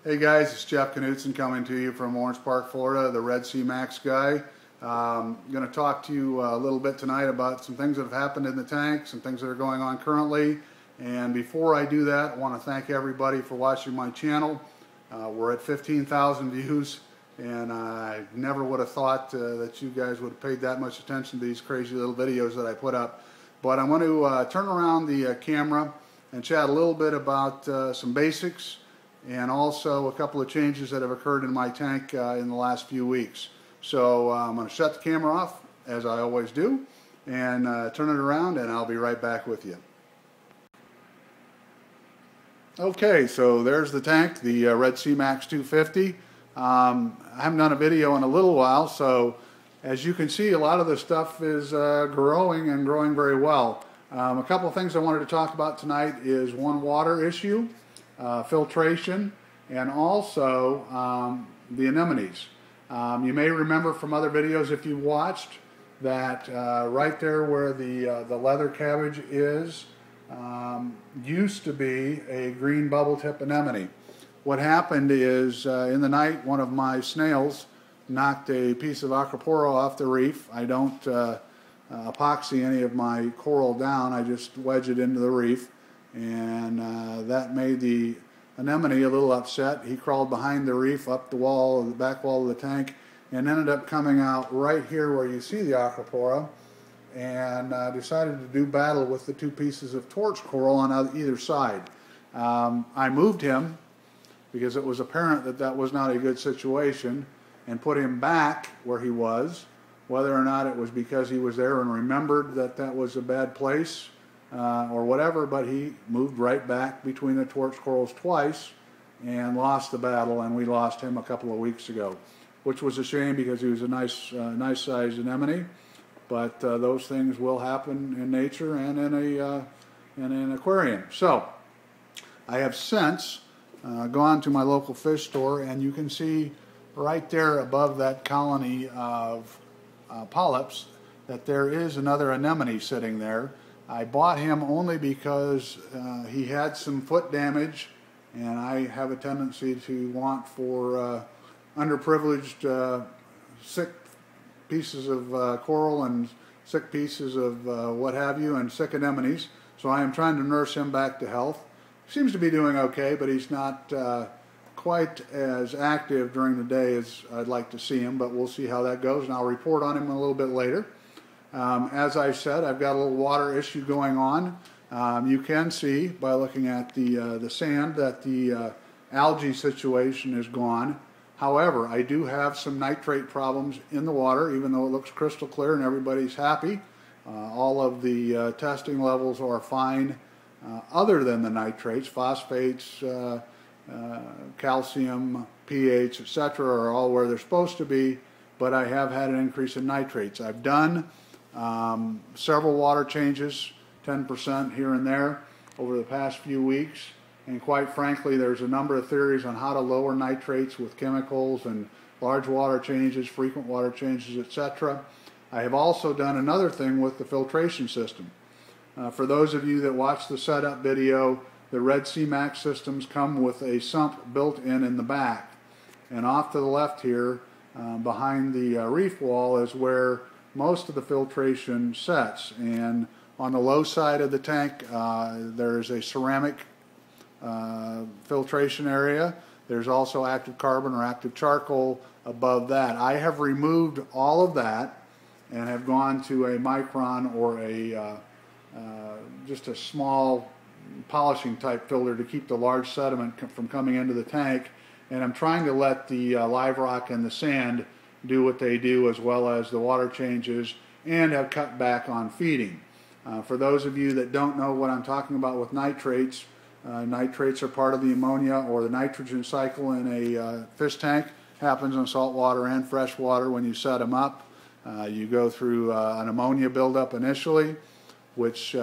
Hey guys, it's Jeff Knutson coming to you from Orange Park, Florida, the Red Sea Max guy. I'm going to talk to you a little bit tonight about some things that have happened in the tank, some things that are going on currently. And before I do that, I want to thank everybody for watching my channel. We're at 15,000 views, and I never would have thought that you guys would have paid that much attention to these crazy little videos that I put up. But I want to turn around the camera and chat a little bit about some basics, and also a couple of changes that have occurred in my tank in the last few weeks. So I'm going to shut the camera off, as I always do, and turn it around, and I'll be right back with you. Okay, so there's the tank, the Red Sea Max 250. I haven't done a video in a little while, so as you can see, a lot of the stuff is growing and growing very well. A couple of things I wanted to talk about tonight is one, water issue, filtration, and also the anemones. You may remember from other videos, if you watched, that right there where the leather cabbage is used to be a green bubble tip anemone. What happened is in the night, one of my snails knocked a piece of acropora off the reef. I don't epoxy any of my coral down, I just wedge it into the reef, and that made the anemone a little upset. He crawled behind the reef up the wall, the back wall of the tank, and ended up coming out right here where you see the acropora, and decided to do battle with the two pieces of torch coral on either side. I moved him because it was apparent that that was not a good situation, and put him back where he was. Whether or not it was because he was there and remembered that that was a bad place or whatever, but he moved right back between the torch corals twice and lost the battle, and we lost him a couple of weeks ago, which was a shame because he was a nice sized anemone. But those things will happen in nature and in an aquarium. So I have since gone to my local fish store, and you can see right there above that colony of polyps that there is another anemone sitting there. I bought him only because he had some foot damage, and I have a tendency to want for underprivileged sick pieces of coral and sick pieces of what have you, and sick anemones. So I am trying to nurse him back to health. Seems to be doing okay, but he's not quite as active during the day as I'd like to see him, but we'll see how that goes, and I'll report on him a little bit later. As I said, I've got a little water issue going on. You can see by looking at the sand that the algae situation is gone. However, I do have some nitrate problems in the water, even though it looks crystal clear and everybody's happy. All of the testing levels are fine, other than the nitrates. Phosphates, calcium, pH, etc. are all where they're supposed to be, but I have had an increase in nitrates. I've done several water changes, 10% here and there, over the past few weeks, and quite frankly, there's a number of theories on how to lower nitrates with chemicals and large water changes, frequent water changes, etc. I have also done another thing with the filtration system. For those of you that watched the setup video, the Red Sea Max systems come with a sump built in the back. And off to the left here, behind the reef wall, is where most of the filtration sets. And on the low side of the tank, there's a ceramic filtration area. There's also active carbon or active charcoal above that. I have removed all of that and have gone to a micron or a just a small polishing type filter to keep the large sediment from coming into the tank, and I'm trying to let the live rock and the sand do what they do, as well as the water changes, and have cut back on feeding. For those of you that don't know what I'm talking about with nitrates, nitrates are part of the ammonia or the nitrogen cycle in a fish tank. Happens in salt water and fresh water when you set them up. You go through an ammonia buildup initially, which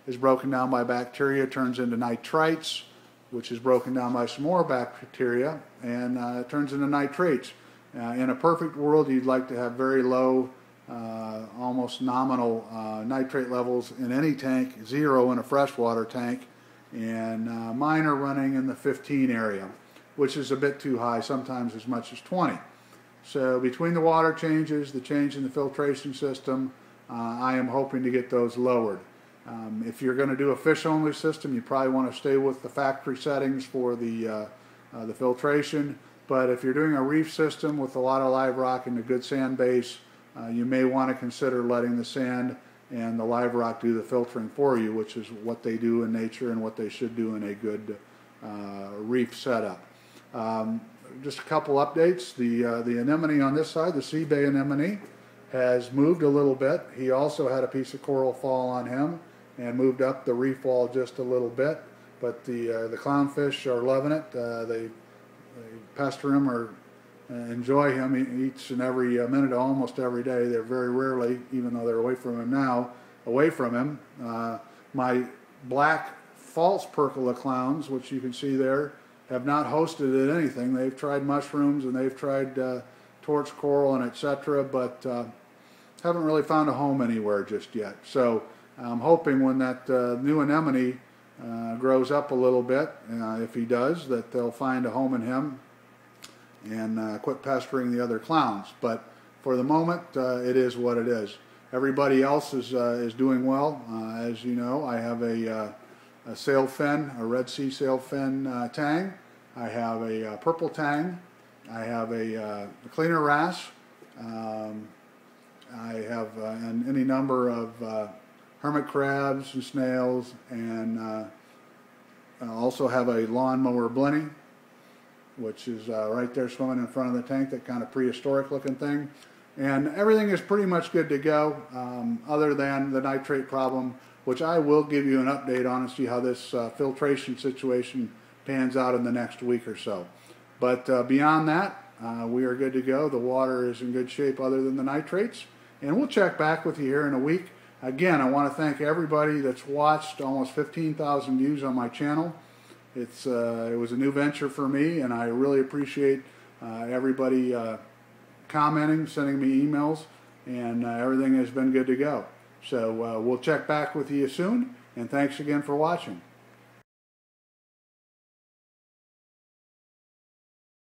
is broken down by bacteria, turns into nitrites, which is broken down by some more bacteria, and turns into nitrates. In a perfect world, you'd like to have very low, almost nominal nitrate levels in any tank, 0 in a freshwater tank, and mine are running in the 15 area. which is a bit too high, sometimes as much as 20. So between the water changes, the change in the filtration system, I am hoping to get those lowered. If you're going to do a fish-only system, you probably want to stay with the factory settings for the filtration. But if you're doing a reef system with a lot of live rock and a good sand base, you may want to consider letting the sand and the live rock do the filtering for you, which is what they do in nature and what they should do in a good reef setup. Just a couple updates. The anemone on this side, the sea bay anemone, has moved a little bit. He also had a piece of coral fall on him and moved up the reef wall just a little bit. But the clownfish are loving it. They pester him or enjoy him. He eats in every minute, almost every day. They're very rarely, even though they're away from him now, away from him. My black false percola clowns, which you can see there, have not hosted at anything. They've tried mushrooms and they've tried torch coral and etc., but haven't really found a home anywhere just yet. So I'm hoping when that new anemone grows up a little bit, if he does, that they'll find a home in him and quit pestering the other clowns. But for the moment, it is what it is. Everybody else is doing well. As you know, I have a sailfin, a Red Sea sailfin tang. I have a purple tang. I have a cleaner wrasse. I have any number of hermit crabs and snails, and I also have a lawnmower blenny, which is right there swimming in front of the tank, that kind of prehistoric looking thing. And everything is pretty much good to go, other than the nitrate problem, which I will give you an update on and see how this filtration situation pans out in the next week or so. But beyond that, we are good to go. The water is in good shape other than the nitrates. And we'll check back with you here in a week. Again, I want to thank everybody that's watched. Almost 15,000 views on my channel. It was a new venture for me, and I really appreciate everybody commenting, sending me emails, and everything has been good to go. So we'll check back with you soon, and thanks again for watching.